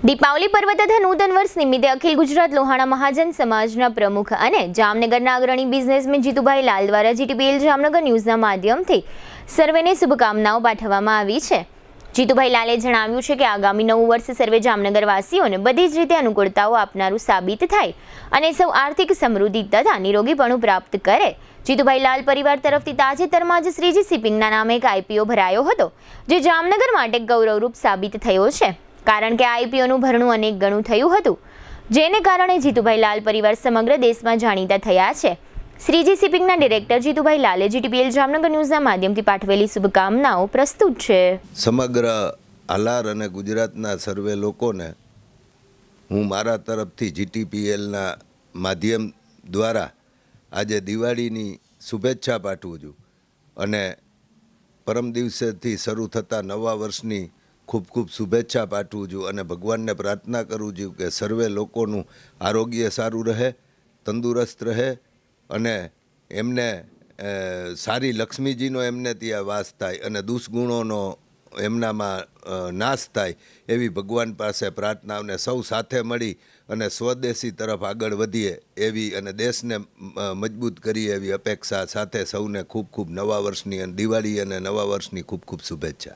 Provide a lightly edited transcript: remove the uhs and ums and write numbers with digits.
દીપાવલી પર્વ તથા નૂતન વર્ષ નિમિત્તે અખિલ ગુજરાત લોહાણા મહાજન સમાજના પ્રમુખ અને જામનગરના અગ્રણી બિઝનેસમેન જીતુભાઈ લાલ દ્વારા જીટીપીએલ જામનગર ન્યૂઝના માધ્યમથી સર્વેને શુભકામનાઓ પાઠવવામાં આવી છે। જીતુભાઈ લાલે જણાવ્યું છે કે આગામી નવું વર્ષ સર્વે જામનગરવાસીઓને બધી જ રીતે અનુકૂળતાઓ આપનારું સાબિત થાય અને સૌ આર્થિક સમૃદ્ધિ તથા નિરોગીપણું પ્રાપ્ત કરે। જીતુભાઈ લાલ પરિવાર તરફથી તાજેતરમાં જ શ્રીજી શિપિંગના નામે એક આઈપીઓ ભરાયો હતો, જે જામનગર માટે ગૌરવરૂપ સાબિત થયો છે, કારણ કે આઈપીઓનું ભરણું અનેક ગણું થયું હતું, જેને કારણે જીતુભાઈ લાલ પરિવાર સમગ્ર દેશમાં જાણીતા થયા છે। શ્રીજી શિપિંગના ડિરેક્ટર જીતુભાઈ લાલે જીટીપીએલ જામનગર ન્યૂઝના માધ્યમથી પાઠવેલી શુભકામનાઓ પ્રસ્તુત છે। સમગ્ર આલાર અને ગુજરાતના સર્વે લોકોને હું મારા તરફથી જીટીપીએલના માધ્યમ દ્વારા આજે દિવાળીની શુભેચ્છા પાઠવું છું અને પરમ દિવસેથી શરૂ થતા નવા વર્ષની ખૂબ ખૂબ શુભેચ્છા પાઠવું છું અને ભગવાનને પ્રાર્થના કરું છું કે સર્વે લોકોનું આરોગ્ય સારું રહે, તંદુરસ્ત રહે અને એમને સારી લક્ષ્મીજીનો એમને ત્યાં વાસ થાય અને દુષ્ગુણોનો એમનામાં નાશ થાય એવી ભગવાન પાસે પ્રાર્થના અને સૌ સાથે મળી અને સ્વદેશી તરફ આગળ વધીએ એવી અને દેશને મજબૂત કરીએ એવી અપેક્ષા સાથે સૌને ખૂબ ખૂબ નવા વર્ષની અને દિવાળી અને નવા વર્ષની ખૂબ ખૂબ શુભેચ્છા।